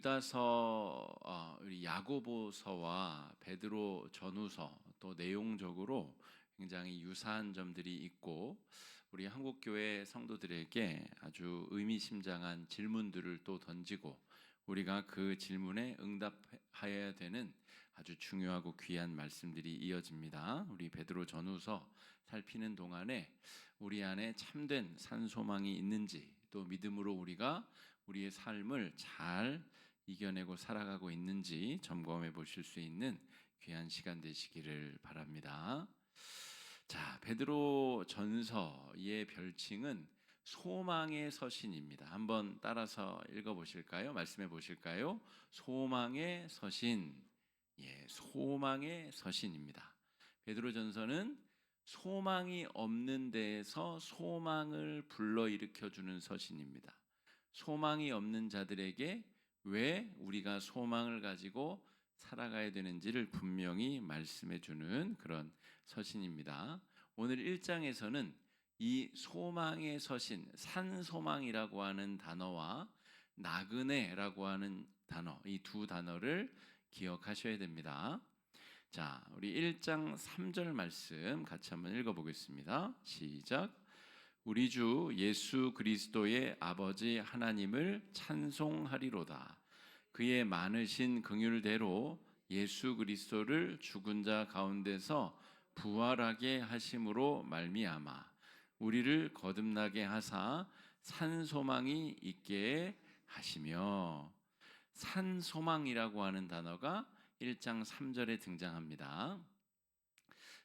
유다서, 우리 야고보서와 베드로 전후서 또 내용적으로 굉장히 유사한 점들이 있고 우리 한국교회 성도들에게 아주 의미심장한 질문들을 또 던지고 우리가 그 질문에 응답하여야 되는 아주 중요하고 귀한 말씀들이 이어집니다. 우리 베드로 전후서 살피는 동안에 우리 안에 참된 산소망이 있는지, 또 믿음으로 우리가 우리의 삶을 잘 이겨내고 살아가고 있는지 점검해 보실 수 있는 귀한 시간 되시기를 바랍니다. 자, 베드로 전서의 별칭은 소망의 서신입니다. 한번 따라서 읽어 보실까요? 말씀해 보실까요? 소망의 서신. 예, 소망의 서신입니다. 베드로 전서는 소망이 없는 데에서 소망을 불러일으켜 주는 서신입니다. 소망이 없는 자들에게 왜 우리가 소망을 가지고 살아가야 되는지를 분명히 말씀해 주는 그런 서신입니다. 오늘 1장에서는 이 소망의 서신, 산소망이라고 하는 단어와 나그네라고 하는 단어, 이 두 단어를 기억하셔야 됩니다. 자, 우리 1장 3절 말씀 같이 한번 읽어보겠습니다. 시작. 우리 주 예수 그리스도의 아버지 하나님을 찬송하리로다. 그의 많으신 긍휼대로 예수 그리스도를 죽은 자 가운데서 부활하게 하심으로 말미암아 우리를 거듭나게 하사 산 소망이 있게 하시며, 산 소망이라고 하는 단어가 1장 3절에 등장합니다.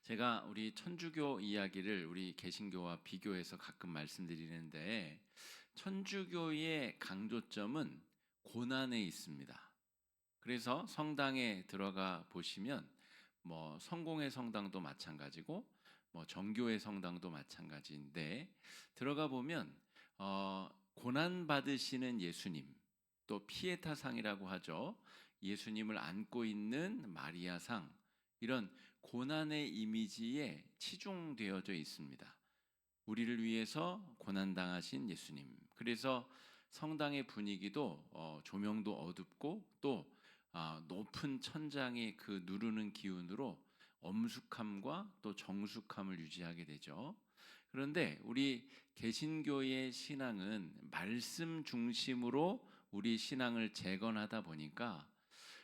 제가 우리 천주교 이야기를 우리 개신교와 비교해서 가끔 말씀드리는데, 천주교의 강조점은 고난에 있습니다. 그래서 성당에 들어가 보시면 성공의 성당도 마찬가지고 정교의 성당도 마찬가지인데, 들어가 보면 고난 받으시는 예수님, 또 피에타상이라고 하죠. 예수님을 안고 있는 마리아상, 이런 고난의 이미지에 치중되어져 있습니다. 우리를 위해서 고난당하신 예수님. 그래서 성당의 분위기도 조명도 어둡고 또 높은 천장의 그 누르는 기운으로 엄숙함과 또 정숙함을 유지하게 되죠. 그런데 우리 개신교의 신앙은 말씀 중심으로 우리 신앙을 재건하다 보니까,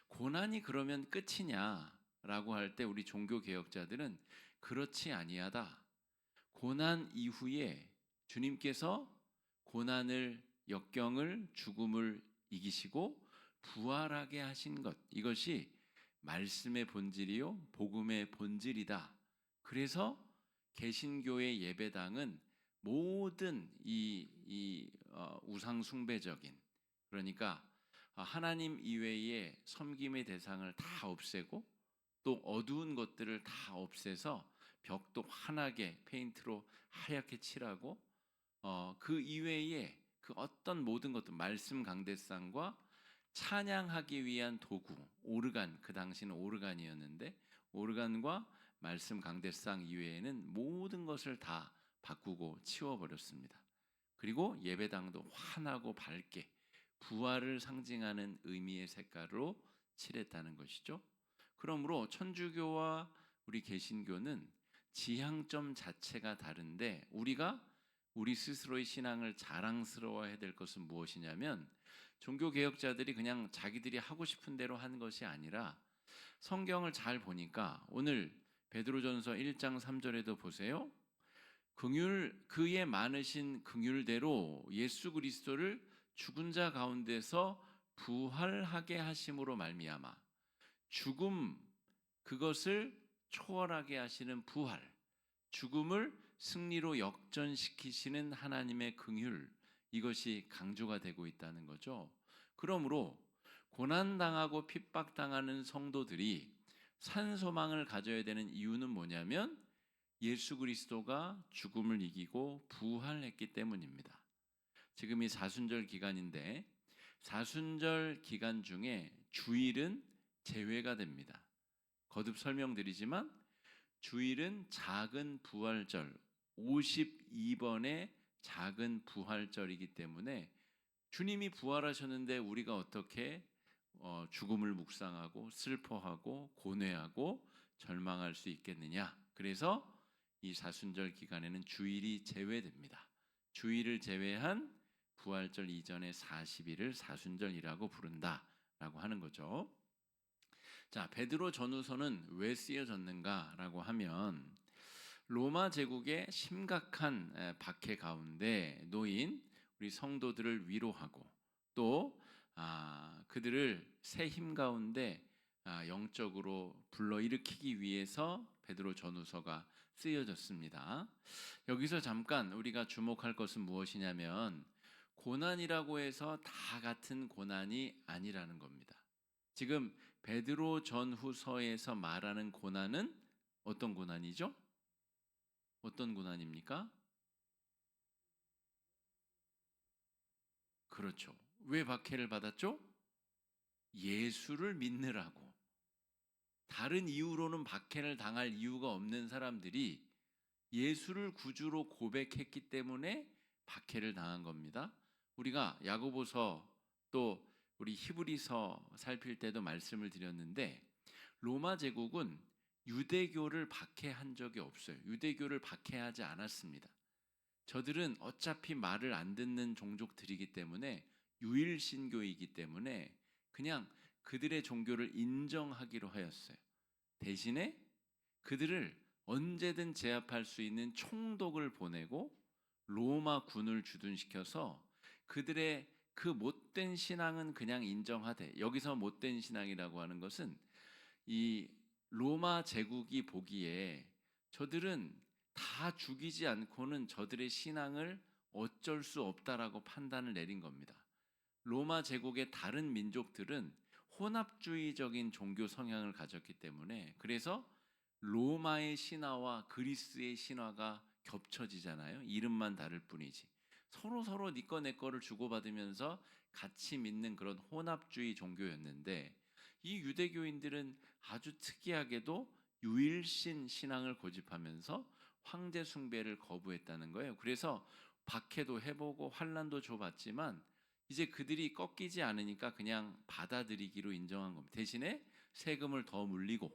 고난이 그러면 끝이냐라고 할 때 우리 종교 개혁자들은 그렇지 아니하다. 고난 이후에 주님께서 고난을, 역경을, 죽음을 이기시고 부활하게 하신 것, 이것이 말씀의 본질이요 복음의 본질이다. 그래서 개신교의 예배당은 모든 우상 숭배적인, 그러니까 하나님 이외의 섬김의 대상을 다 없애고 또 어두운 것들을 다 없애서 벽도 환하게 페인트로 하얗게 칠하고 그 이외에 그 어떤 모든 것들, 말씀 강대상과 찬양하기 위한 도구, 오르간, 그 당시는 오르간이었는데 오르간과 말씀 강대상 이외에는 모든 것을 다 바꾸고 치워버렸습니다. 그리고 예배당도 환하고 밝게 부활을 상징하는 의미의 색깔로 칠했다는 것이죠. 그러므로 천주교와 우리 개신교는 지향점 자체가 다른데, 우리가 우리 스스로의 신앙을 자랑스러워해야 될 것은 무엇이냐면, 종교개혁자들이 그냥 자기들이 하고 싶은 대로 한 것이 아니라 성경을 잘 보니까, 오늘 베드로전서 1장 3절에도 보세요. 그의 많으신 긍휼대로 예수 그리스도를 죽은 자 가운데서 부활하게 하심으로 말미암아, 죽음, 그것을 초월하게 하시는 부활, 죽음을 승리로 역전시키시는 하나님의 긍휼, 이것이 강조가 되고 있다는 거죠. 그러므로 고난당하고 핍박당하는 성도들이 산소망을 가져야 되는 이유는 뭐냐면, 예수 그리스도가 죽음을 이기고 부활했기 때문입니다. 지금이 사순절 기간인데, 사순절 기간 중에 주일은 제외가 됩니다. 거듭 설명드리지만 주일은 작은 부활절, 52번의 작은 부활절이기 때문에 주님이 부활하셨는데 우리가 어떻게 죽음을 묵상하고 슬퍼하고 고뇌하고 절망할 수 있겠느냐? 그래서 이 사순절 기간에는 주일이 제외됩니다. 주일을 제외한 부활절 이전의 40일을 사순절이라고 부른다라고 하는 거죠. 자, 베드로 전후서는 왜 쓰여졌는가라고 하면 로마 제국의 심각한 박해 가운데 놓인 우리 성도들을 위로하고 또 그들을 새 힘 가운데 영적으로 불러일으키기 위해서 베드로 전후서가 쓰여졌습니다. 여기서 잠깐 우리가 주목할 것은 무엇이냐면 고난이라고 해서 다 같은 고난이 아니라는 겁니다. 지금 베드로 전후서에서 말하는 고난은 어떤 고난이죠? 어떤 고난입니까? 그렇죠. 왜 박해를 받았죠? 예수를 믿느라고. 다른 이유로는 박해를 당할 이유가 없는 사람들이 예수를 구주로 고백했기 때문에 박해를 당한 겁니다. 우리가 야고보서 또 우리 히브리서 살필 때도 말씀을 드렸는데 로마 제국은 유대교를 박해한 적이 없어요. 유대교를 박해하지 않았습니다. 저들은 어차피 말을 안 듣는 종족들이기 때문에 유일신교이기 때문에 그냥 그들의 종교를 인정하기로 하였어요. 대신에 그들을 언제든 제압할 수 있는 총독을 보내고 로마 군을 주둔시켜서 그들의 그 못된 신앙은 그냥 인정하되, 여기서 못된 신앙이라고 하는 것은 이 로마 제국이 보기에 저들은 다 죽이지 않고는 저들의 신앙을 어쩔 수 없다라고 판단을 내린 겁니다. 로마 제국의 다른 민족들은 혼합주의적인 종교 성향을 가졌기 때문에, 그래서 로마의 신화와 그리스의 신화가 겹쳐지잖아요. 이름만 다를 뿐이지. 서로 네 거 내 거를 주고받으면서 같이 믿는 그런 혼합주의 종교였는데, 이 유대교인들은 아주 특이하게도 유일신 신앙을 고집하면서 황제 숭배를 거부했다는 거예요. 그래서 박해도 해보고 환난도 줘봤지만 이제 그들이 꺾이지 않으니까 그냥 받아들이기로 인정한 겁니다. 대신에 세금을 더 물리고,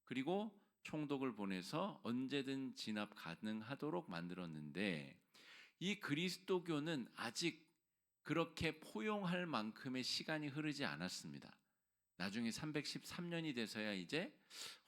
그리고 총독을 보내서 언제든 진압 가능하도록 만들었는데, 이 그리스도교는 아직 그렇게 포용할 만큼의 시간이 흐르지 않았습니다. 나중에 313년이 돼서야 이제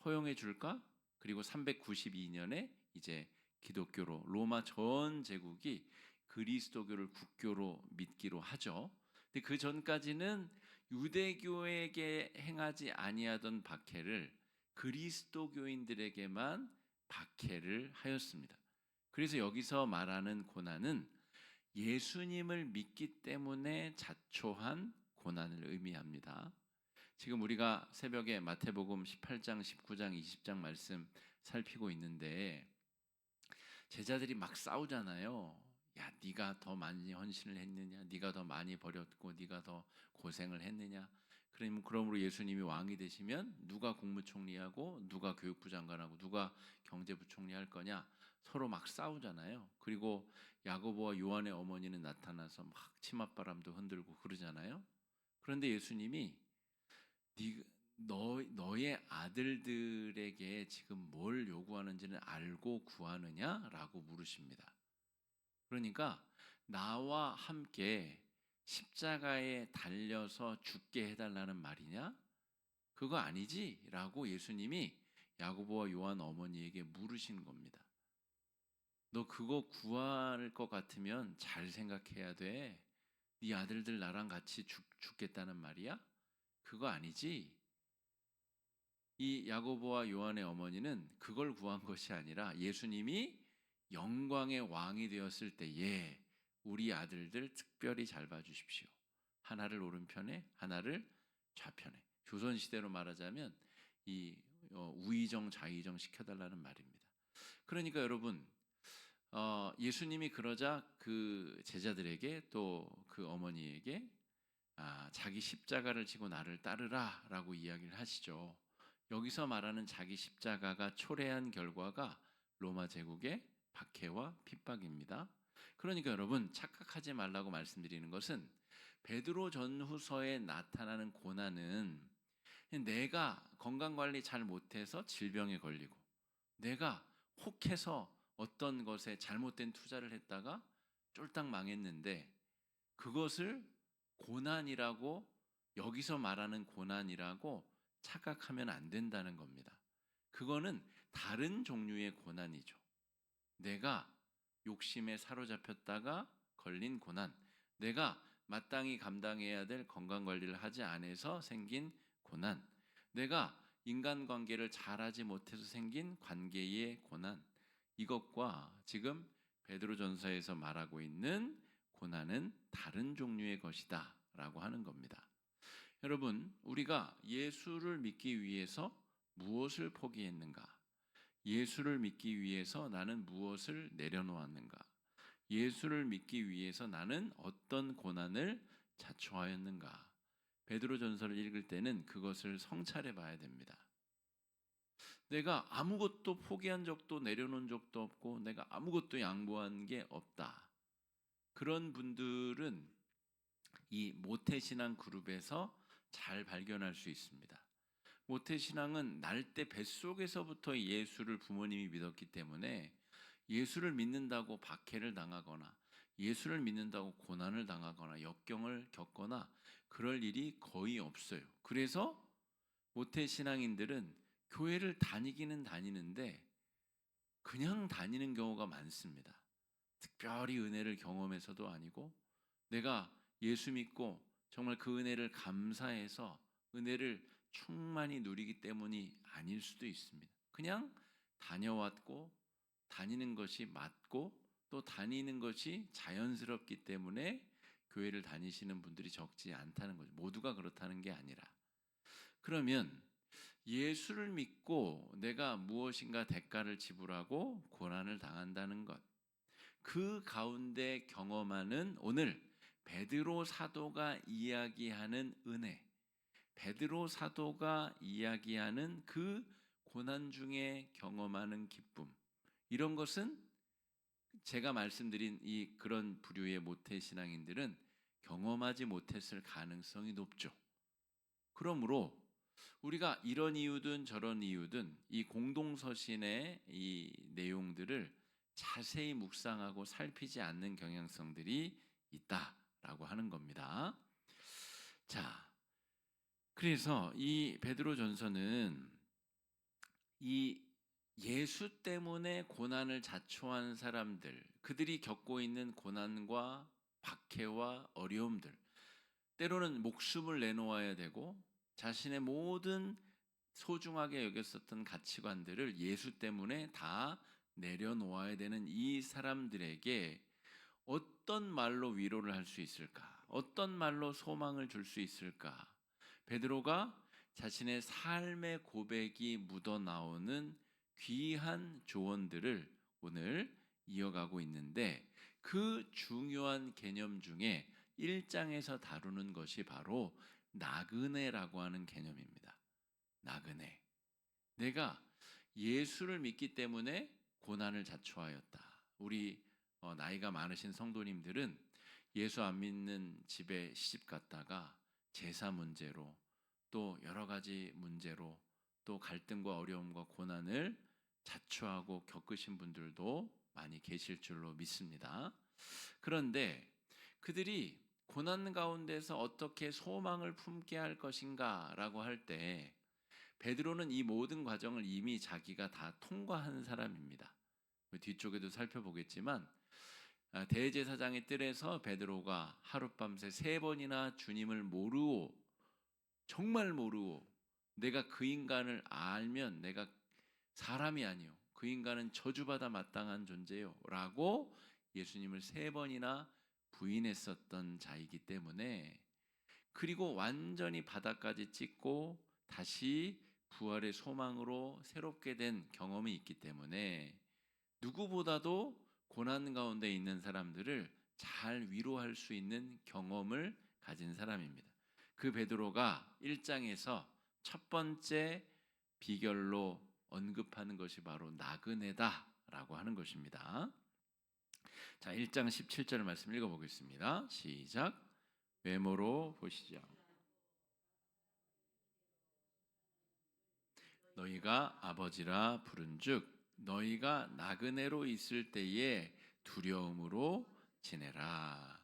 허용해 줄까? 그리고 392년에 이제 기독교로 로마 전 제국이 그리스도교를 국교로 믿기로 하죠. 근데 그 전까지는 유대교에게 행하지 아니하던 박해를 그리스도교인들에게만 박해를 하였습니다. 그래서 여기서 말하는 고난은 예수님을 믿기 때문에 자초한 고난을 의미합니다. 지금 우리가 새벽에 마태복음 18장, 19장, 20장 말씀 살피고 있는데 제자들이 막 싸우잖아요. 야, 네가 더 많이 헌신을 했느냐? 네가 더 많이 버렸고 네가 더 고생을 했느냐? 그러므로 예수님이 왕이 되시면 누가 국무총리하고 누가 교육부 장관하고 누가 경제부총리 할 거냐? 서로 막 싸우잖아요. 그리고 야고보와 요한의 어머니는 나타나서 막 치맛바람도 흔들고 그러잖아요. 그런데 예수님이 너의 아들들에게 지금 뭘 요구하는지는 알고 구하느냐라고 물으십니다. 그러니까 나와 함께 십자가에 달려서 죽게 해달라는 말이냐? 그거 아니지? 라고 예수님이 야고보와 요한 어머니에게 물으신 겁니다. 너 그거 구할 것 같으면 잘 생각해야 돼. 네 아들들 나랑 같이 죽겠다는 말이야? 그거 아니지? 이 야고보와 요한의 어머니는 그걸 구한 것이 아니라 예수님이 영광의 왕이 되었을 때에 우리 아들들 특별히 잘 봐주십시오. 하나를 오른편에 하나를 좌편에. 조선시대로 말하자면 이 우의정 좌의정 시켜달라는 말입니다. 그러니까 여러분, 예수님이 그러자 그 제자들에게 또 그 어머니에게 자기 십자가를 지고 나를 따르라 라고 이야기를 하시죠. 여기서 말하는 자기 십자가가 초래한 결과가 로마 제국의 박해와 핍박입니다. 그러니까 여러분, 착각하지 말라고 말씀드리는 것은 베드로 전후서에 나타나는 고난은 내가 건강 관리 잘 못해서 질병에 걸리고, 내가 혹해서 어떤 것에 잘못된 투자를 했다가 쫄딱 망했는데, 그것을 고난이라고, 여기서 말하는 고난이라고 착각하면 안 된다는 겁니다. 그거는 다른 종류의 고난이죠. 내가 욕심에 사로잡혔다가 걸린 고난, 내가 마땅히 감당해야 될 건강관리를 하지 않아서 생긴 고난, 내가 인간관계를 잘하지 못해서 생긴 관계의 고난, 이것과 지금 베드로전서에서 말하고 있는 고난은 다른 종류의 것이다 라고 하는 겁니다. 여러분, 우리가 예수를 믿기 위해서 무엇을 포기했는가? 예수를 믿기 위해서 나는 무엇을 내려놓았는가? 예수를 믿기 위해서 나는 어떤 고난을 자초하였는가? 베드로전서를 읽을 때는 그것을 성찰해 봐야 됩니다. 내가 아무것도 포기한 적도 내려놓은 적도 없고 내가 아무것도 양보한 게 없다. 그런 분들은 이 모태신앙 그룹에서 잘 발견할 수 있습니다. 모태신앙은 날 때 뱃속에서부터 예수를 부모님이 믿었기 때문에 예수를 믿는다고 박해를 당하거나 예수를 믿는다고 고난을 당하거나 역경을 겪거나 그럴 일이 거의 없어요. 그래서 모태신앙인들은 교회를 다니기는 다니는데 그냥 다니는 경우가 많습니다. 특별히 은혜를 경험해서도 아니고, 내가 예수 믿고 정말 그 은혜를 감사해서 은혜를 충만히 누리기 때문이 아닐 수도 있습니다. 그냥 다녀왔고 다니는 것이 맞고 또 다니는 것이 자연스럽기 때문에 교회를 다니시는 분들이 적지 않다는 거죠. 모두가 그렇다는 게 아니라. 그러면 예수를 믿고 내가 무엇인가 대가를 지불하고 고난을 당한다는 것, 그 가운데 경험하는 오늘 베드로 사도가 이야기하는 은혜, 베드로 사도가 이야기하는 그 고난 중에 경험하는 기쁨, 이런 것은 제가 말씀드린 이 그런 부류의 모태신앙인들은 경험하지 못했을 가능성이 높죠. 그러므로 우리가 이런 이유든 저런 이유든 이 공동서신의 이 내용들을 자세히 묵상하고 살피지 않는 경향성들이 있다라고 하는 겁니다. 자, 그래서 이 베드로전서는 이 예수 때문에 고난을 자초한 사람들, 그들이 겪고 있는 고난과 박해와 어려움들, 때로는 목숨을 내놓아야 되고 자신의 모든 소중하게 여겼었던 가치관들을 예수 때문에 다 내려놓아야 되는 이 사람들에게 어떤 말로 위로를 할 수 있을까? 어떤 말로 소망을 줄 수 있을까? 베드로가 자신의 삶의 고백이 묻어나오는 귀한 조언들을 오늘 이어가고 있는데, 그 중요한 개념 중에 1장에서 다루는 것이 바로 나그네라고 하는 개념입니다. 나그네. 내가 예수를 믿기 때문에 고난을 자초하였다. 우리 나이가 많으신 성도님들은 예수 안 믿는 집에 시집 갔다가 제사 문제로 또 여러 가지 문제로 또 갈등과 어려움과 고난을 자초하고 겪으신 분들도 많이 계실 줄로 믿습니다. 그런데 그들이 고난 가운데서 어떻게 소망을 품게 할 것인가라고 할 때 베드로는 이 모든 과정을 이미 자기가 다 통과한 사람입니다. 뒤쪽에도 살펴보겠지만 대제사장의 뜰에서 베드로가 하룻밤새 3번이나 주님을 모르고, 정말 모르고, 내가 그 인간을 알면 내가 사람이 아니요, 그 인간은 저주받아 마땅한 존재요 라고 예수님을 3번이나 부인했었던 자이기 때문에, 그리고 완전히 바닥까지 찍고 다시 부활의 소망으로 새롭게 된 경험이 있기 때문에 누구보다도 고난 가운데 있는 사람들을 잘 위로할 수 있는 경험을 가진 사람입니다. 그 베드로가 1장에서 첫 번째 비결로 언급하는 것이 바로 나그네다라고 하는 것입니다. 자, 1장 17절 말씀 읽어보겠습니다. 시작. 외모로 보시죠. 너희가 아버지라 부른즉 너희가 나그네로 있을 때에 두려움으로 지내라.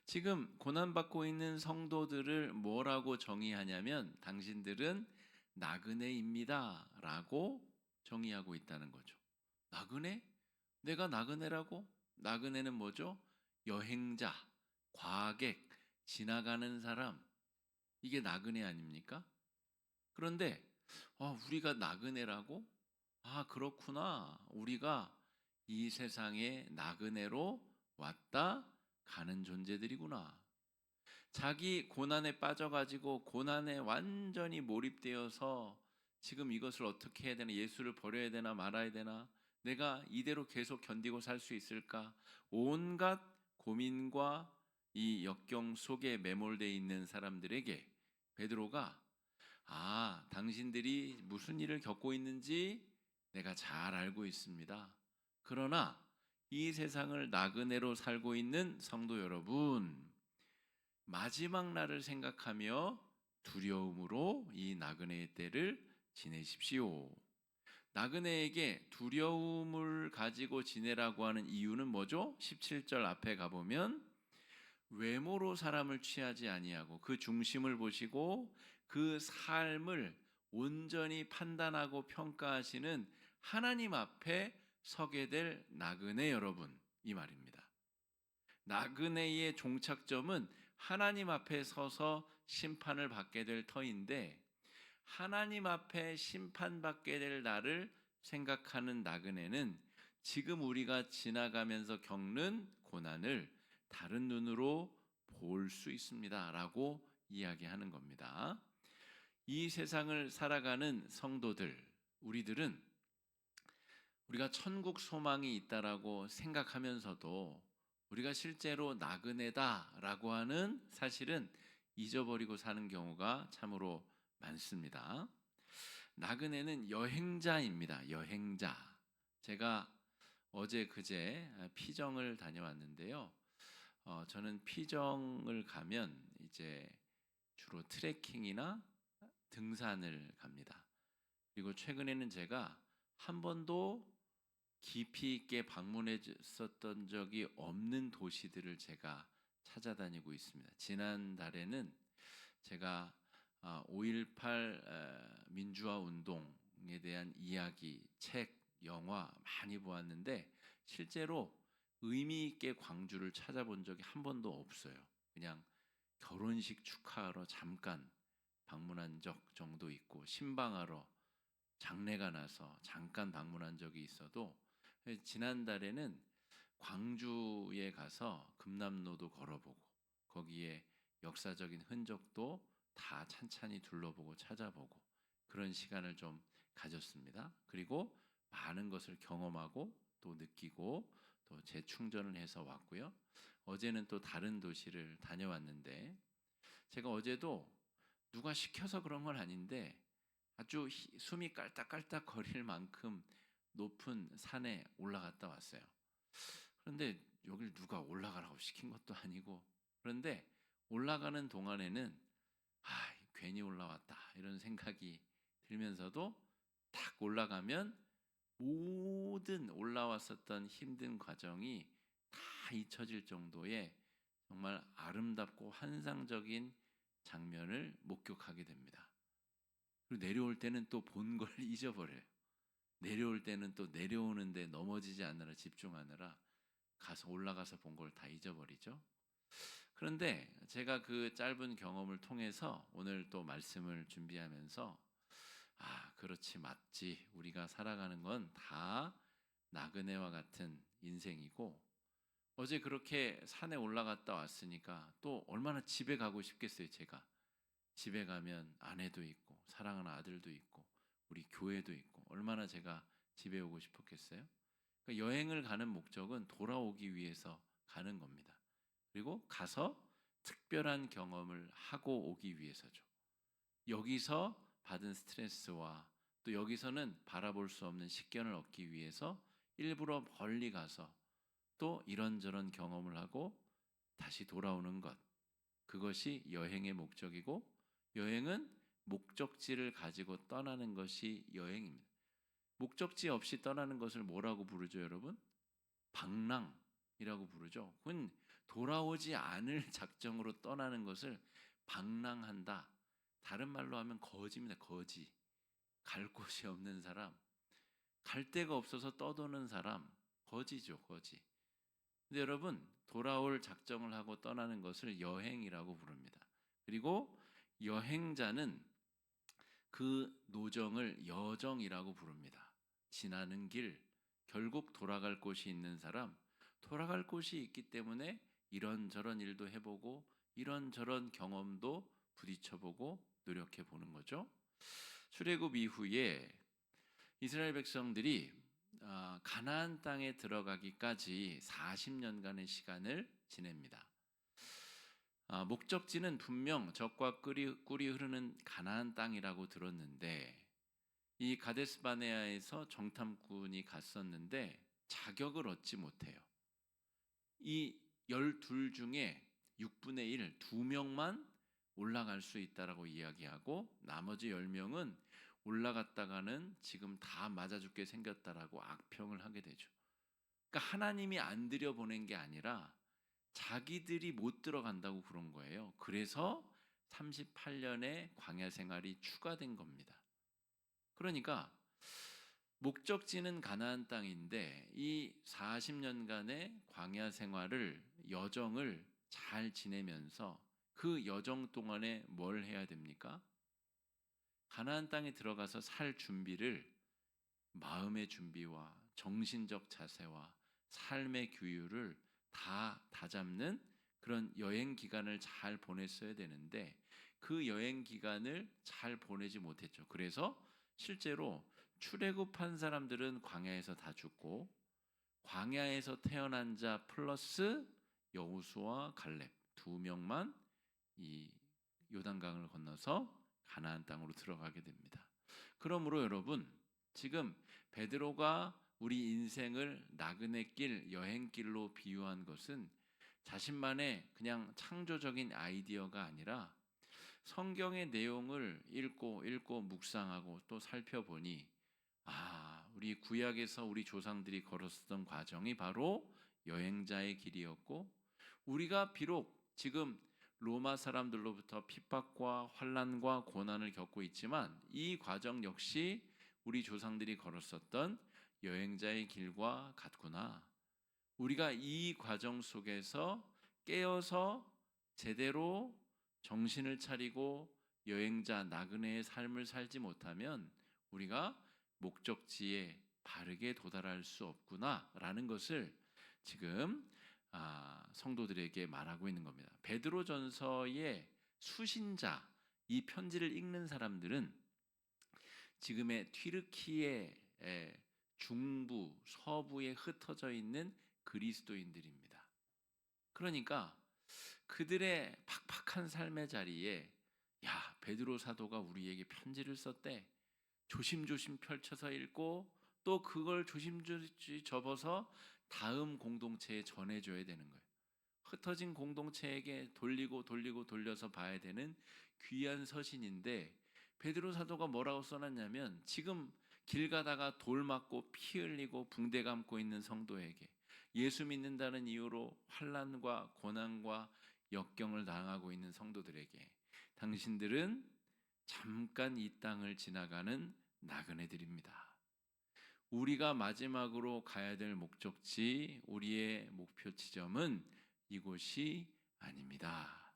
지금 고난받고 있는 성도들을 뭐라고 정의하냐면 당신들은 나그네입니다라고 정의하고 있다는 거죠. 나그네? 내가 나그네라고? 나그네는 뭐죠? 여행자, 과객, 지나가는 사람. 이게 나그네 아닙니까? 그런데 우리가 나그네라고? 아, 그렇구나. 우리가 이 세상에 나그네로 왔다 가는 존재들이구나. 자기 고난에 빠져가지고 고난에 완전히 몰입되어서 지금 이것을 어떻게 해야 되나, 예수를 버려야 되나 말아야 되나, 내가 이대로 계속 견디고 살 수 있을까, 온갖 고민과 이 역경 속에 매몰되어 있는 사람들에게 베드로가 당신들이 무슨 일을 겪고 있는지 내가 잘 알고 있습니다. 그러나 이 세상을 나그네로 살고 있는 성도 여러분, 마지막 날을 생각하며 두려움으로 이 나그네의 때를 지내십시오. 나그네에게 두려움을 가지고 지내라고 하는 이유는 뭐죠? 17절 앞에 가보면 외모로 사람을 취하지 아니하고 그 중심을 보시고 그 삶을 온전히 판단하고 평가하시는 하나님 앞에 서게 될 나그네 여러분, 이 말입니다. 나그네의 종착점은 하나님 앞에 서서 심판을 받게 될 터인데, 하나님 앞에 심판받게 될 날을 생각하는 나그네는 지금 우리가 지나가면서 겪는 고난을 다른 눈으로 볼 수 있습니다 라고 이야기하는 겁니다. 이 세상을 살아가는 성도들, 우리들은 우리가 천국 소망이 있다라고 생각하면서도 우리가 실제로 나그네다라고 하는 사실은 잊어버리고 사는 경우가 참으로 많습니다. 나그네는 여행자입니다. 여행자. 제가 어제 그제 피정을 다녀왔는데요. 저는 피정을 가면 이제 주로 트레킹이나 등산을 갑니다. 그리고 최근에는 제가 한 번도 깊이 있게 방문했었던 적이 없는 도시들을 제가 찾아다니고 있습니다. 지난달에는 제가 5.18 민주화 운동에 대한 이야기, 책, 영화 많이 보았는데 실제로 의미 있게 광주를 찾아본 적이 한 번도 없어요. 그냥 결혼식 축하하러 잠깐 방문한 적 정도 있고, 신방하러 장례가 나서 잠깐 방문한 적이 있어도, 지난달에는 광주에 가서 금남로도 걸어보고 거기에 역사적인 흔적도 다 찬찬히 둘러보고 찾아보고 그런 시간을 좀 가졌습니다. 그리고 많은 것을 경험하고 또 느끼고 또 재충전을 해서 왔고요. 어제는 또 다른 도시를 다녀왔는데, 제가 어제도 누가 시켜서 그런 건 아닌데 아주 숨이 깔딱깔딱 거릴 만큼 높은 산에 올라갔다 왔어요. 그런데 여길 누가 올라가라고 시킨 것도 아니고, 그런데 올라가는 동안에는 괜히 올라왔다 이런 생각이 들면서도 딱 올라가면 모든 올라왔었던 힘든 과정이 다 잊혀질 정도의 정말 아름답고 환상적인 장면을 목격하게 됩니다. 그리고 내려올 때는 또 본 걸 잊어버려요. 내려올 때는 또 내려오는데 넘어지지 않느라 집중하느라 가서 올라가서 본 걸 다 잊어버리죠. 그런데 제가 그 짧은 경험을 통해서 오늘 또 말씀을 준비하면서 그렇지, 맞지. 우리가 살아가는 건 다 나그네와 같은 인생이고, 어제 그렇게 산에 올라갔다 왔으니까 또 얼마나 집에 가고 싶겠어요. 제가 집에 가면 아내도 있고 사랑하는 아들도 있고 우리 교회도 있고 얼마나 제가 집에 오고 싶었겠어요. 그러니까 여행을 가는 목적은 돌아오기 위해서 가는 겁니다. 그리고 가서 특별한 경험을 하고 오기 위해서죠. 여기서 받은 스트레스와 또 여기서는 바라볼 수 없는 식견을 얻기 위해서 일부러 멀리 가서 또 이런저런 경험을 하고 다시 돌아오는 것. 그것이 여행의 목적이고 여행은 목적지를 가지고 떠나는 것이 여행입니다. 목적지 없이 떠나는 것을 뭐라고 부르죠, 여러분? 방랑이라고 부르죠. 그건 돌아오지 않을 작정으로 떠나는 것을 방랑한다. 다른 말로 하면 거지입니다. 거지. 갈 곳이 없는 사람, 갈 데가 없어서 떠도는 사람, 거지죠, 거지. 근데 여러분, 돌아올 작정을 하고 떠나는 것을 여행이라고 부릅니다. 그리고 여행자는 그 노정을 여정이라고 부릅니다. 지나는 길, 결국 돌아갈 곳이 있는 사람, 돌아갈 곳이 있기 때문에 이런저런 일도 해보고 이런저런 경험도 부딪혀보고 노력해보는 거죠. 출애굽 이후에 이스라엘 백성들이 가나안 땅에 들어가기까지 40년간의 시간을 지냅니다. 목적지는 분명 적과 꿀이 흐르는 가나안 땅이라고 들었는데 이 가데스 바네아에서 정탐꾼이 갔었는데 자격을 얻지 못해요. 이 12 중에 6분의 1, 2명만 올라갈 수 있다라고 이야기하고 나머지 10명은 올라갔다가는 지금 다 맞아 죽게 생겼다라고 악평을 하게 되죠. 그러니까 하나님이 안 들여보낸 게 아니라 자기들이 못 들어간다고 그런 거예요. 그래서 38년의 광야 생활이 추가된 겁니다. 그러니까 목적지는 가나안 땅인데 이 40년간의 광야 생활을 여정을 잘 지내면서 그 여정 동안에 뭘 해야 됩니까? 가나안 땅에 들어가서 살 준비를 마음의 준비와 정신적 자세와 삶의 규율을 다 다잡는 그런 여행 기간을 잘 보냈어야 되는데 그 여행 기간을 잘 보내지 못했죠. 그래서 실제로 출애굽한 사람들은 광야에서 다 죽고 광야에서 태어난 자 플러스 여호수아 갈렙 2명만 이 요단강을 건너서 가나안 땅으로 들어가게 됩니다. 그러므로 여러분 지금 베드로가 우리 인생을 나그네 길, 여행길로 비유한 것은 자신만의 그냥 창조적인 아이디어가 아니라 성경의 내용을 읽고 묵상하고 또 살펴보니 우리 구약에서 우리 조상들이 걸었던 과정이 바로 여행자의 길이었고 우리가 비록 지금 로마 사람들로부터 핍박과 환난과 고난을 겪고 있지만 이 과정 역시 우리 조상들이 걸었었던 여행자의 길과 같구나. 우리가 이 과정 속에서 깨어서 제대로 정신을 차리고 여행자 나그네의 삶을 살지 못하면 우리가 목적지에 바르게 도달할 수 없구나라는 것을 지금 성도들에게 말하고 있는 겁니다. 베드로전서의 수신자 이 편지를 읽는 사람들은 지금의 튀르키예 중부 서부에 흩어져 있는 그리스도인들입니다. 그러니까 그들의 팍팍한 삶의 자리에 베드로 사도가 우리에게 편지를 썼대. 조심조심 펼쳐서 읽고 또 그걸 조심조심 접어서 다음 공동체에 전해줘야 되는 거예요. 흩어진 공동체에게 돌려서 봐야 되는 귀한 서신인데 베드로 사도가 뭐라고 써놨냐면 지금 길 가다가 돌 맞고 피 흘리고 붕대 감고 있는 성도에게 예수 믿는다는 이유로 환난과 고난과 역경을 당하고 있는 성도들에게 당신들은 잠깐 이 땅을 지나가는 나그네들입니다. 우리가 마지막으로 가야 될 목적지, 우리의 목표 지점은 이곳이 아닙니다.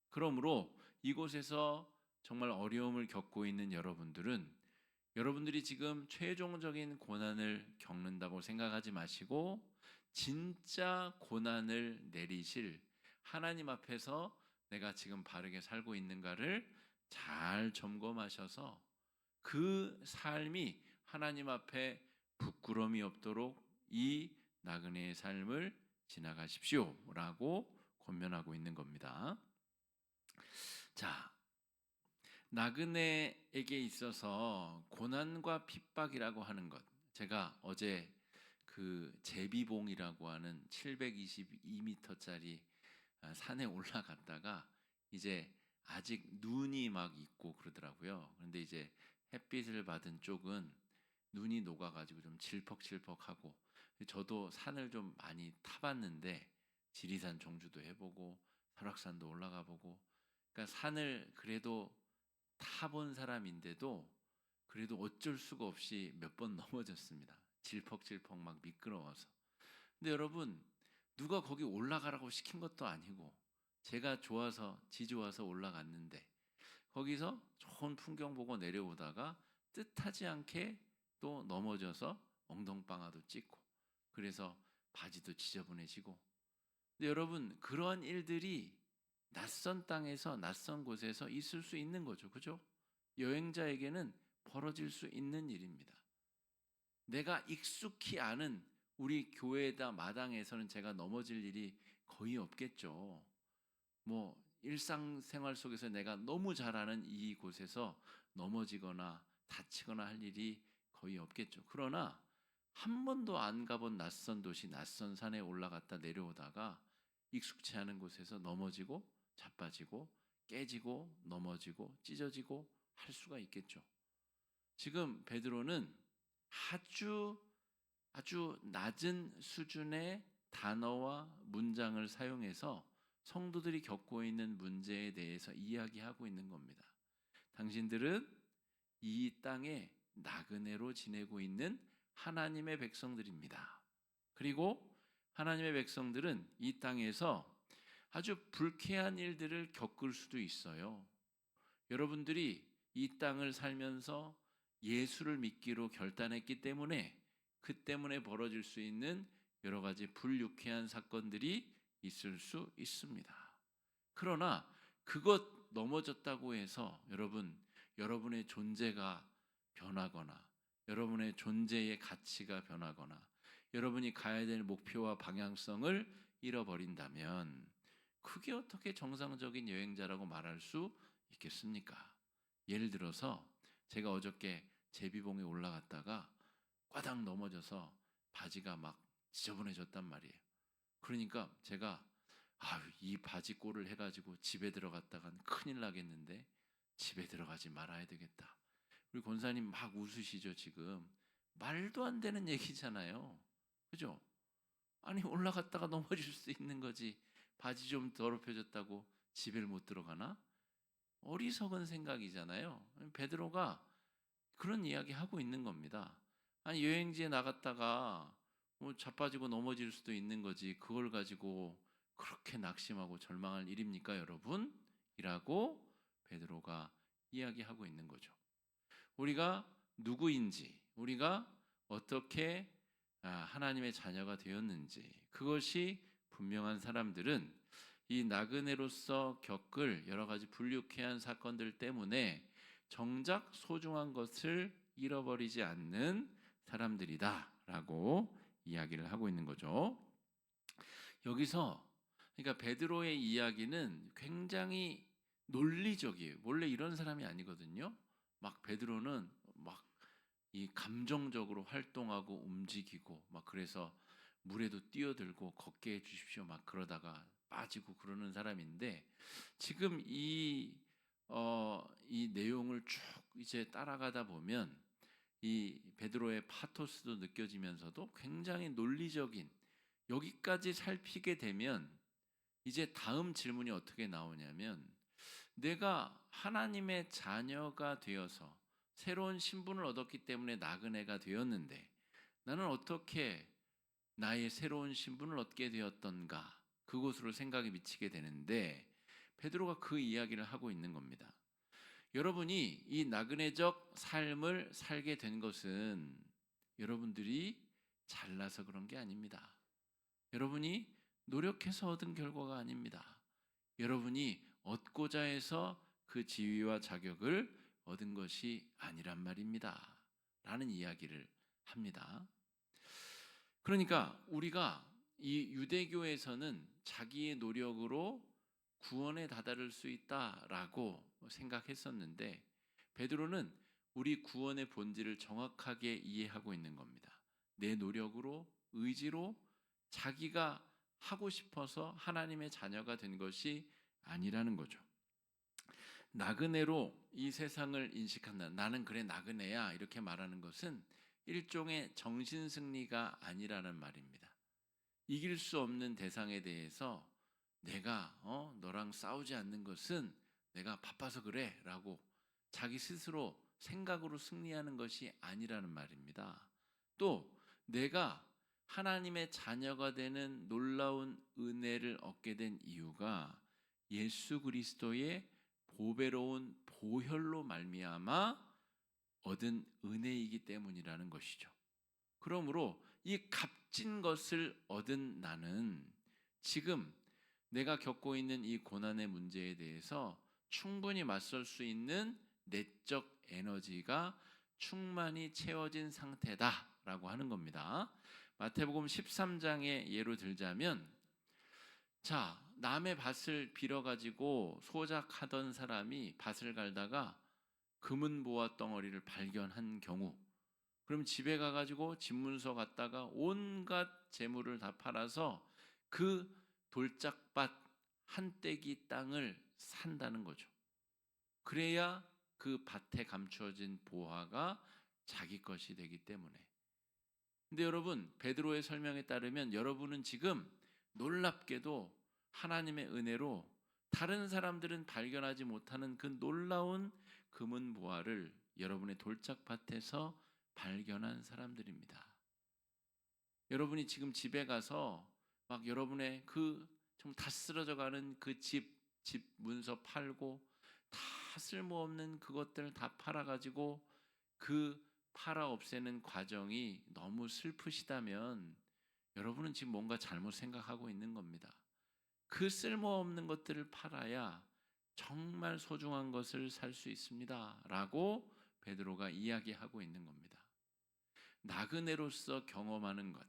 그러므로 이곳에서 정말 어려움을 겪고 있는 여러분들이 지금 최종적인 고난을 겪는다고 생각하지 마시고 진짜 고난을 내리실 하나님 앞에서 내가 지금 바르게 살고 있는가를 잘 점검하셔서 그 삶이 하나님 앞에 부끄러움이 없도록 이 나그네의 삶을 지나가십시오라고 권면하고 있는 겁니다. 자, 나그네에게 있어서 고난과 핍박이라고 하는 것, 제가 어제 그 제비봉이라고 하는 722m짜리 산에 올라갔다가 이제 아직 눈이 막 있고 그러더라고요. 그런데 이제 햇빛을 받은 쪽은 눈이 녹아가지고 좀 질퍽질퍽하고, 저도 산을 좀 많이 타봤는데 지리산 종주도 해보고 설악산도 올라가 보고, 그러니까 산을 그래도 타본 사람인데도 그래도 어쩔 수가 없이 몇 번 넘어졌습니다. 질퍽질퍽 막 미끄러워서. 근데 여러분, 누가 거기 올라가라고 시킨 것도 아니고 제가 좋아서 지 좋아서 올라갔는데, 거기서 좋은 풍경 보고 내려오다가 뜻하지 않게 또 넘어져서 엉덩방아도 찍고, 그래서 바지도 지저분해지고. 근데 여러분, 그러한 일들이 낯선 땅에서 낯선 곳에서 있을 수 있는 거죠. 그죠? 여행자에게는 벌어질 수 있는 일입니다. 내가 익숙히 아는 우리 교회다 마당에서는 제가 넘어질 일이 거의 없겠죠. 뭐 일상생활 속에서 내가 너무 잘 아는 이곳에서 넘어지거나 다치거나 할 일이 거의 없겠죠. 그러나 한 번도 안 가본 낯선 도시, 낯선 산에 올라갔다 내려오다가 익숙치 않은 곳에서 넘어지고 자빠지고 깨지고 넘어지고 찢어지고 할 수가 있겠죠. 지금 베드로는 아주 아주 낮은 수준의 단어와 문장을 사용해서 성도들이 겪고 있는 문제에 대해서 이야기하고 있는 겁니다. 당신들은 이 땅에 나그네로 지내고 있는 하나님의 백성들입니다. 그리고 하나님의 백성들은 이 땅에서 아주 불쾌한 일들을 겪을 수도 있어요. 여러분들이 이 땅을 살면서 예수를 믿기로 결단했기 때문에 그 때문에 벌어질 수 있는 여러 가지 불유쾌한 사건들이 있을 수 있습니다. 그러나 그것 넘어졌다고 해서 여러분의 존재가 변하거나 여러분의 존재의 가치가 변하거나 여러분이 가야 될 목표와 방향성을 잃어버린다면 그게 어떻게 정상적인 여행자라고 말할 수 있겠습니까? 예를 들어서 제가 어저께 제비봉에 올라갔다가 꽈당 넘어져서 바지가 막 지저분해졌단 말이에요. 그러니까 제가 이 바지 꼴을 해가지고 집에 들어갔다간 큰일 나겠는데 집에 들어가지 말아야 되겠다. 우리 권사님 막 웃으시죠 지금. 말도 안 되는 얘기잖아요. 그죠? 아니 올라갔다가 넘어질 수 있는 거지. 바지 좀 더럽혀졌다고 집에 못 들어가나? 어리석은 생각이잖아요. 베드로가 그런 이야기 하고 있는 겁니다. 아니 여행지에 나갔다가 뭐 자빠지고 넘어질 수도 있는 거지. 그걸 가지고 그렇게 낙심하고 절망할 일입니까, 여러분? 이라고 베드로가 이야기하고 있는 거죠. 우리가 누구인지, 우리가 어떻게 하나님의 자녀가 되었는지 그것이 분명한 사람들은 이 나그네로서 겪을 여러 가지 불유쾌한 사건들 때문에 정작 소중한 것을 잃어버리지 않는 사람들이다라고 이야기를 하고 있는 거죠. 여기서 그러니까 베드로의 이야기는 굉장히 논리적이에요. 원래 이런 사람이 아니거든요. 막 베드로는 막 이 감정적으로 활동하고 움직이고 막 그래서 물에도 뛰어들고 걷게 해 주십시오 막 그러다가 빠지고 그러는 사람인데 지금 이 내용을 쭉 이제 따라가다 보면 이 베드로의 파토스도 느껴지면서도 굉장히 논리적인, 여기까지 살피게 되면 이제 다음 질문이 어떻게 나오냐면 내가 하나님의 자녀가 되어서 새로운 신분을 얻었기 때문에 나그네가 되었는데 나는 어떻게 나의 새로운 신분을 얻게 되었던가, 그곳으로 생각이 미치게 되는데 베드로가 그 이야기를 하고 있는 겁니다. 여러분이 이 나그네적 삶을 살게 된 것은 여러분들이 잘나서 그런 게 아닙니다. 여러분이 노력해서 얻은 결과가 아닙니다. 여러분이 얻고자 해서 그 지위와 자격을 얻은 것이 아니란 말입니다. 라는 이야기를 합니다. 그러니까 우리가 이 유대교에서는 자기의 노력으로 구원에 다다를 수 있다라고 생각했었는데 베드로는 우리 구원의 본질을 정확하게 이해하고 있는 겁니다. 내 노력으로, 의지로 자기가 하고 싶어서 하나님의 자녀가 된 것이 아니라는 거죠. 나그네로 이 세상을 인식한다. 나는 그래 나그네야. 이렇게 말하는 것은 일종의 정신 승리가 아니라는 말입니다. 이길 수 없는 대상에 대해서 내가 너랑 싸우지 않는 것은 내가 바빠서 그래라고 자기 스스로 생각으로 승리하는 것이 아니라는 말입니다. 또 내가 하나님의 자녀가 되는 놀라운 은혜를 얻게 된 이유가 예수 그리스도의 보배로운 보혈로 말미암아 얻은 은혜이기 때문이라는 것이죠. 그러므로 이 값진 것을 얻은 나는 지금 내가 겪고 있는 이 고난의 문제에 대해서 충분히 맞설 수 있는 내적 에너지가 충만히 채워진 상태다라고 하는 겁니다. 마태복음 13장의 예로 들자면, 자, 남의 밭을 빌어가지고 소작하던 사람이 밭을 갈다가 금은 보화 덩어리를 발견한 경우, 그럼 집에 가가지고 집문서 갖다가 온갖 재물을 다 팔아서 그 돌짝밭 한 떼기 땅을 산다는 거죠. 그래야 그 밭에 감추어진 보화가 자기 것이 되기 때문에. 근데 여러분, 베드로의 설명에 따르면 여러분은 지금 놀랍게도 하나님의 은혜로 다른 사람들은 발견하지 못하는 그 놀라운 금은 보화를 여러분의 돌짝밭에서 발견한 사람들입니다. 여러분이 지금 집에 가서 막 여러분의 그 좀 다 쓰러져 가는 그 집 문서 팔고 다 쓸모없는 그것들 다 팔아가지고 그 팔아 없애는 과정이 너무 슬프시다면 여러분은 지금 뭔가 잘못 생각하고 있는 겁니다. 그 쓸모없는 것들을 팔아야 정말 소중한 것을 살 수 있습니다. 라고 베드로가 이야기하고 있는 겁니다. 나그네로서 경험하는 것.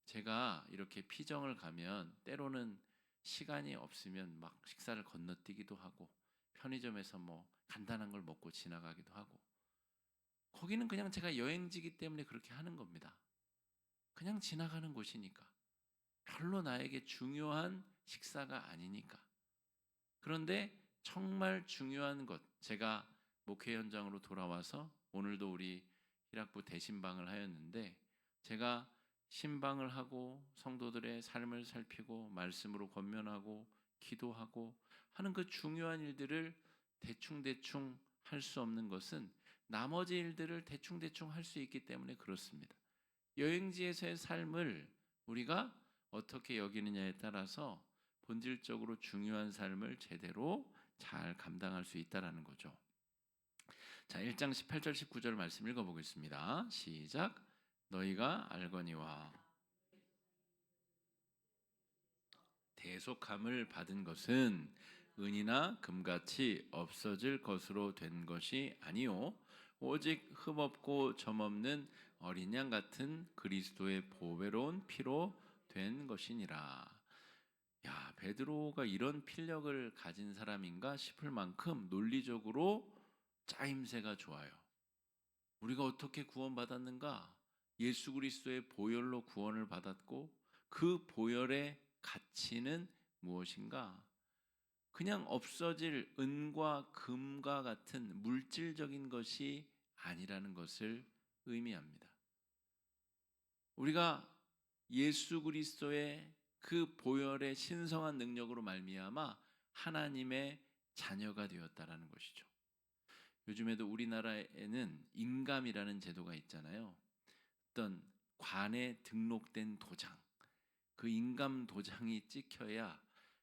제가 이렇게 피정을 가면 때로는 시간이 없으면 막 식사를 건너뛰기도 하고 편의점에서 뭐 간단한 걸 먹고 지나가기도 하고, 거기는 그냥 제가 여행지기 때문에 그렇게 하는 겁니다. 그냥 지나가는 곳이니까. 별로 나에게 중요한 식사가 아니니까. 그런데 정말 중요한 것, 제가 목회 현장으로 돌아와서 오늘도 우리 희락부 대신방을 하였는데, 제가 신방을 하고 성도들의 삶을 살피고 말씀으로 권면하고 기도하고 하는 그 중요한 일들을 대충대충 할 수 없는 것은 나머지 일들을 대충대충 할 수 있기 때문에 그렇습니다. 여행지에서의 삶을 우리가 어떻게 여기느냐에 따라서 본질적으로 중요한 삶을 제대로 잘 감당할 수 있다라는 거죠. 자, 1장 18절 19절 말씀 읽어보겠습니다. 시작. 너희가 알거니와 대속함을 받은 것은 은이나 금같이 없어질 것으로 된 것이 아니요 오직 흠없고 점없는 어린 양 같은 그리스도의 보배로운 피로 된 것이니라. 야, 베드로가 이런 필력을 가진 사람인가 싶을 만큼 논리적으로 짜임새가 좋아요. 우리가 어떻게 구원받았는가? 예수 그리스도의 보혈로 구원을 받았고 그 보혈의 가치는 무엇인가? 그냥 없어질 은과 금과 같은 물질적인 것이 아니라는 것을 의미합니다. 우리가 예수 그리스도의 그 보혈의 신성한 능력으로 말미암아 하나님의 자녀가 되었다라는 것이죠. 요즘에도 우리나라에는 인감이라는 제도가 있잖아요. 어떤 관에 등록된 도장, 그 인감 도장이 찍혀야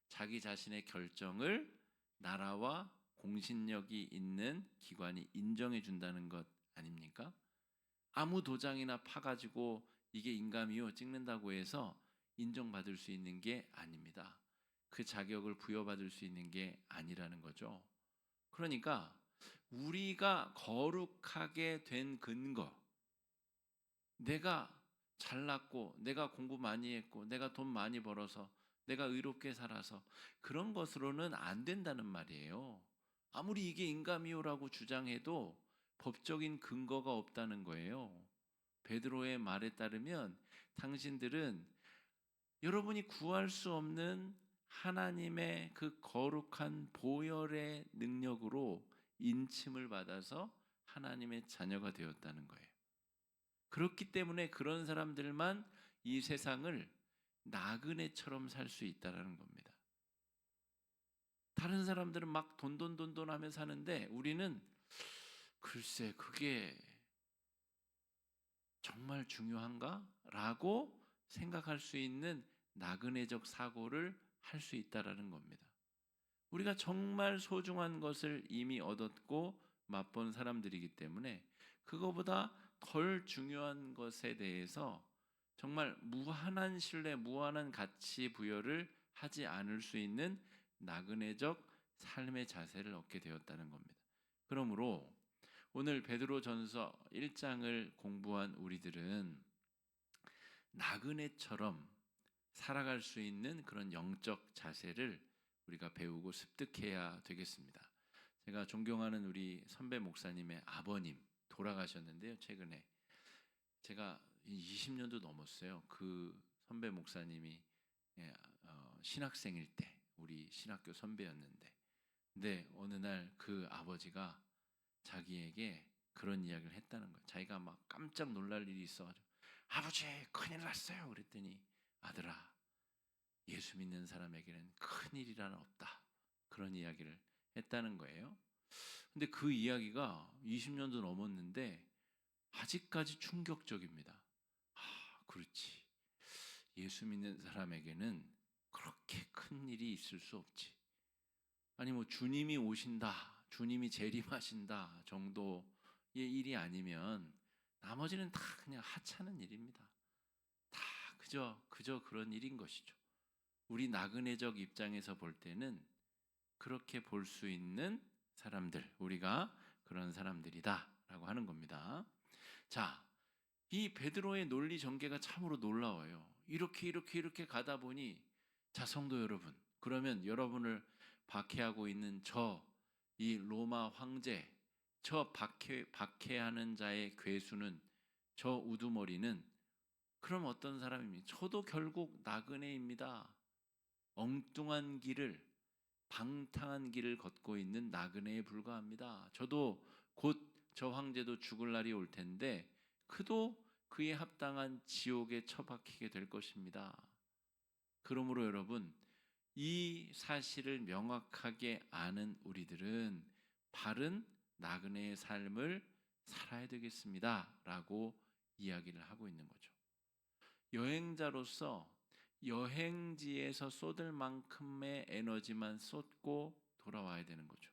자기 자신의 결정을 나라와 공신력이 있는 기관이 인정해 준다는 것 아닙니까? 아무 도장이나 파가지고 이게 인감이요 찍는다고 해서 인정받을 수 있는 게 아닙니다. 그 자격을 부여받을 수 있는 게 아니라는 거죠. 그러니까 우리가 거룩하게 된 근거, 내가 잘났고 내가 공부 많이 했고 내가 돈 많이 벌어서 내가 의롭게 살아서 그런 것으로는 안 된다는 말이에요. 아무리 이게 인감이요라고 주장해도 법적인 근거가 없다는 거예요. 베드로의 말에 따르면 당신들은 여러분이 구할 수 없는 하나님의 그 거룩한 보혈의 능력으로 인침을 받아서 하나님의 자녀가 되었다는 거예요. 그렇기 때문에 그런 사람들만 이 세상을 나그네처럼 살 수 있다는 겁니다. 다른 사람들은 막 돈돈돈돈하며 사는데 우리는 글쎄 그게 정말 중요한가? 라고 생각할 수 있는 나그네적 사고를 할 수 있다라는 겁니다. 우리가 정말 소중한 것을 이미 얻었고 맛본 사람들이기 때문에 그거보다 덜 중요한 것에 대해서 정말 무한한 신뢰, 무한한 가치 부여를 하지 않을 수 있는 나그네적 삶의 자세를 얻게 되었다는 겁니다. 그러므로 오늘 베드로전서 1장을 공부한 우리들은 나그네처럼 살아갈 수 있는 그런 영적 자세를 우리가 배우고 습득해야 되겠습니다. 제가 존경하는 우리 선배 목사님의 아버님 돌아가셨는데요. 최근에 제가 20년도 넘었어요. 그 선배 목사님이 신학생일 때 우리 신학교 선배였는데 근데 어느 날 그 아버지가 자기에게 그런 이야기를 했다는 거예요. 자기가 막 깜짝 놀랄 일이 있어가지고 아버지 큰일 났어요. 그랬더니 아들아 예수 믿는 사람에게는 큰일이란 없다. 그런 이야기를 했다는 거예요. 근데 그 이야기가 20년도 넘었는데 아직까지 충격적입니다. 그렇지. 예수 믿는 사람에게는 그렇게 큰 일이 있을 수 없지. 아니 뭐 주님이 오신다, 주님이 재림하신다 정도의 일이 아니면 나머지는 다 그냥 하찮은 일입니다. 다 그저 그런 일인 것이죠. 우리 나그네적 입장에서 볼 때는 그렇게 볼 수 있는 사람들, 우리가 그런 사람들이다라고 하는 겁니다. 자, 이 베드로의 논리 전개가 참으로 놀라워요. 이렇게 가다 보니 자 성도 여러분, 그러면 여러분을 박해하고 있는 이 로마 황제, 박해하는 자의 괴수는 저 우두머리는 그럼 어떤 사람입니까? 저도 결국 나그네입니다. 엉뚱한 길을 방탕한 길을 걷고 있는 나그네에 불과합니다. 저도 곧 저 황제도 죽을 날이 올 텐데 그도 그에 합당한 지옥에 처박히게 될 것입니다. 그러므로 여러분 이 사실을 명확하게 아는 우리들은 바른 나그네의 삶을 살아야 되겠습니다. 라고 이야기를 하고 있는 거죠. 여행자로서 여행지에서 쏟을 만큼의 에너지만 쏟고 돌아와야 되는 거죠.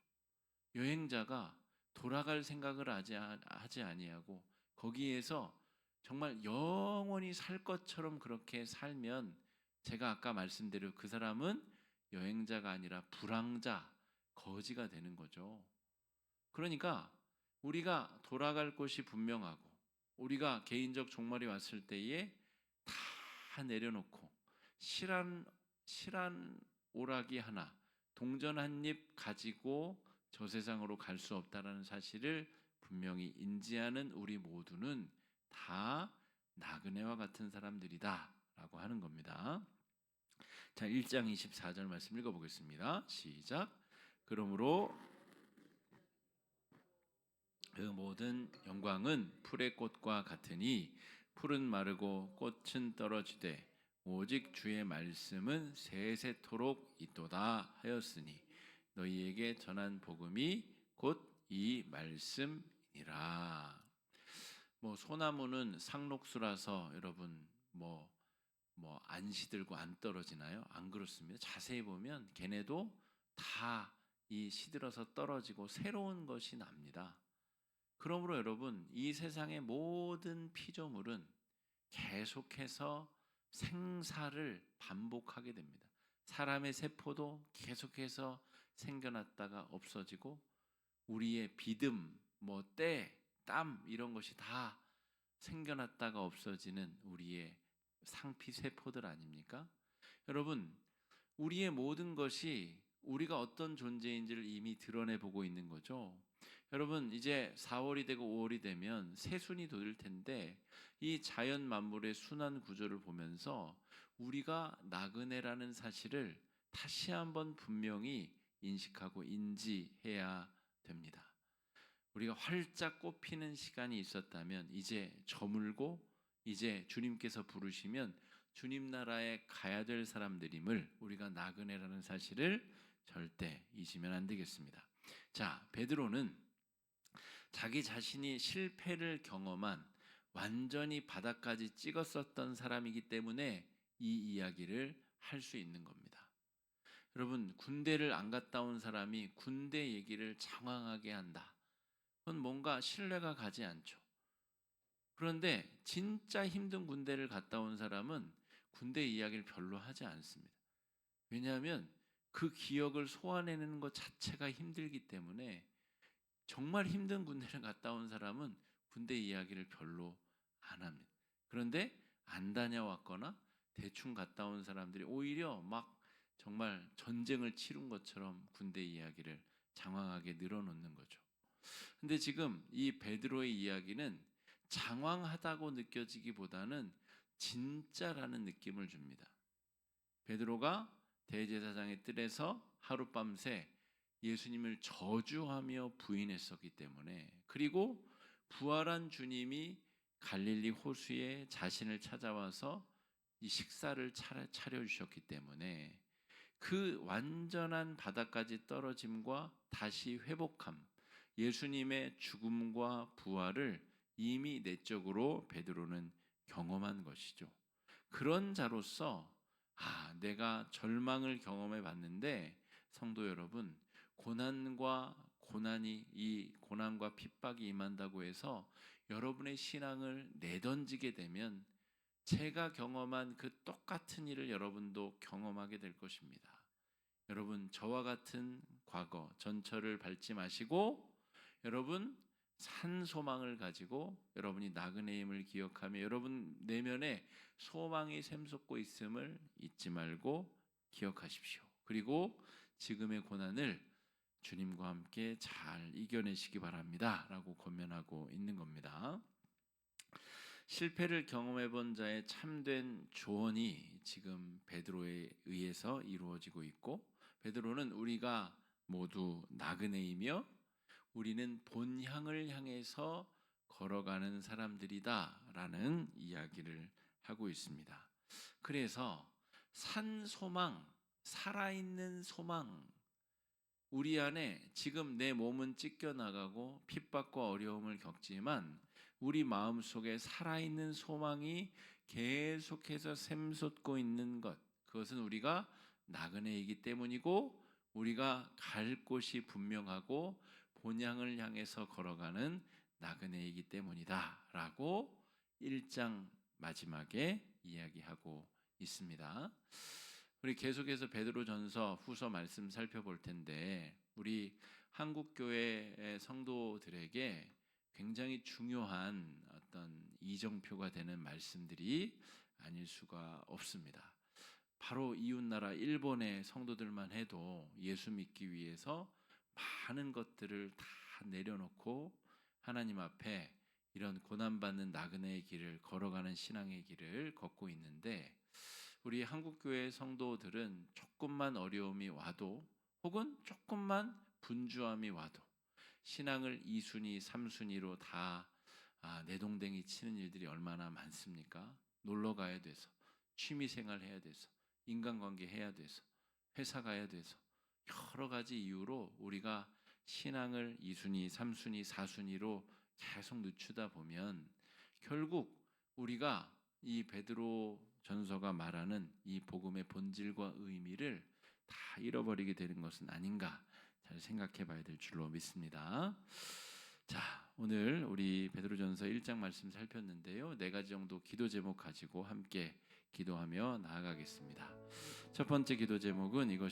여행자가 돌아갈 생각을 하지 아니하고 거기에서 정말 영원히 살 것처럼 그렇게 살면 제가 아까 말씀드린 그 사람은 여행자가 아니라 불황자, 거지가 되는 거죠. 그러니까 우리가 돌아갈 곳이 분명하고 우리가 개인적 종말이 왔을 때에 다 내려놓고 실한 오락이 하나, 동전 한 입 가지고 저 세상으로 갈 수 없다라는 사실을 분명히 인지하는 우리 모두는 다 나그네와 같은 사람들이다라고 하는 겁니다. 자, 1장 24절 말씀 읽어보겠습니다. 시작. 그러므로 그 모든 영광은 풀의 꽃과 같으니 풀은 마르고 꽃은 떨어지되 오직 주의 말씀은 세세토록 있도다 하였으니 너희에게 전한 복음이 곧 이 말씀이라. 소나무는 상록수라서 여러분 안 시들고 안 떨어지나요? 안 그렇습니다. 자세히 보면 걔네도 다 이 시들어서 떨어지고 새로운 것이 납니다. 그러므로 여러분 이 세상의 모든 피조물은 계속해서 생사를 반복하게 됩니다. 사람의 세포도 계속해서 생겨났다가 없어지고 우리의 비듬, 때, 땀 이런 것이 다 생겨났다가 없어지는 우리의 상피세포들 아닙니까? 여러분 우리의 모든 것이 우리가 어떤 존재인지를 이미 드러내보고 있는 거죠. 여러분 이제 4월이 되고 5월이 되면 새순이 돋을 텐데 이 자연 만물의 순환 구조를 보면서 우리가 나그네라는 사실을 다시 한번 분명히 인식하고 인지해야 됩니다. 우리가 활짝 꽃피는 시간이 있었다면 이제 저물고 이제 주님께서 부르시면 주님 나라에 가야 될 사람들임을 우리가 나그네라는 사실을 절대 잊으면 안 되겠습니다. 자, 베드로는 자기 자신이 실패를 경험한 완전히 바닥까지 찍었었던 사람이기 때문에 이 이야기를 할 수 있는 겁니다. 여러분, 군대를 안 갔다 온 사람이 군대 얘기를 장황하게 한다. 그건 뭔가 신뢰가 가지 않죠. 그런데 진짜 힘든 군대를 갔다 온 사람은 군대 이야기를 별로 하지 않습니다. 왜냐하면 그 기억을 소화해내는 것 자체가 힘들기 때문에 정말 힘든 군대를 갔다 온 사람은 군대 이야기를 별로 안 합니다. 그런데 안 다녀왔거나 대충 갔다 온 사람들이 오히려 막 정말 전쟁을 치른 것처럼 군대 이야기를 장황하게 늘어놓는 거죠. 근데 지금 이 베드로의 이야기는 장황하다고 느껴지기보다는 진짜라는 느낌을 줍니다. 베드로가 대제사장의 뜰에서 하룻밤새 예수님을 저주하며 부인했었기 때문에, 그리고 부활한 주님이 갈릴리 호수에 자신을 찾아와서 이 식사를 차려주셨기 때문에 그 완전한 바닥까지 떨어짐과 다시 회복함, 예수님의 죽음과 부활을 이미 내적으로 베드로는 경험한 것이죠. 그런 자로서 내가 절망을 경험해 봤는데 성도 여러분, 이 고난과 핍박이 임한다고 해서 여러분의 신앙을 내던지게 되면 제가 경험한 그 똑같은 일을 여러분도 경험하게 될 것입니다. 여러분, 저와 같은 과거 전철을 밟지 마시고 여러분 산 소망을 가지고 여러분이 나그네임을 기억하며 여러분 내면에 소망이 샘솟고 있음을 잊지 말고 기억하십시오. 그리고 지금의 고난을 주님과 함께 잘 이겨내시기 바랍니다 라고 권면하고 있는 겁니다. 실패를 경험해 본 자의 참된 조언이 지금 베드로에 의해서 이루어지고 있고, 베드로는 우리가 모두 나그네이며 우리는 본향을 향해서 걸어가는 사람들이다라는 이야기를 하고 있습니다. 그래서 산 소망, 살아있는 소망, 우리 안에 지금 내 몸은 찢겨나가고 핍박과 어려움을 겪지만 우리 마음속에 살아있는 소망이 계속해서 샘솟고 있는 것, 그것은 우리가 나그네이기 때문이고 우리가 갈 곳이 분명하고 본향을 향해서 걸어가는 나그네이기 때문이다 라고 1장 마지막에 이야기하고 있습니다. 우리 계속해서 베드로전서 후서 말씀 살펴볼 텐데, 우리 한국교회 성도들에게 굉장히 중요한 어떤 이정표가 되는 말씀들이 아닐 수가 없습니다. 바로 이웃나라 일본의 성도들만 해도 예수 믿기 위해서 많은 것들을 다 내려놓고 하나님 앞에 이런 고난받는 나그네의 길을 걸어가는 신앙의 길을 걷고 있는데, 우리 한국교회 성도들은 조금만 어려움이 와도 혹은 조금만 분주함이 와도 신앙을 2순위, 3순위로 다 내동댕이 치는 일들이 얼마나 많습니까? 놀러 가야 돼서, 취미생활 해야 돼서, 인간관계 해야 돼서, 회사 가야 돼서 여러 가지 이유로 우리가 신앙을 2순위, 3순위, 4순위로 계속 늦추다 보면 결국 우리가 이 베드로 전서가 말하는 이 복음의 본질과 의미를 다 잃어버리게 되는 것은 아닌가 잘 생각해 봐야 될 줄로 믿습니다. 자, 오늘 우리 베드로전서 1장 말씀 살폈는데요. 4가지 정도 기도 제목 가지고 함께 기도하며 나아가겠습니다. 첫 번째 기도 제목은 이것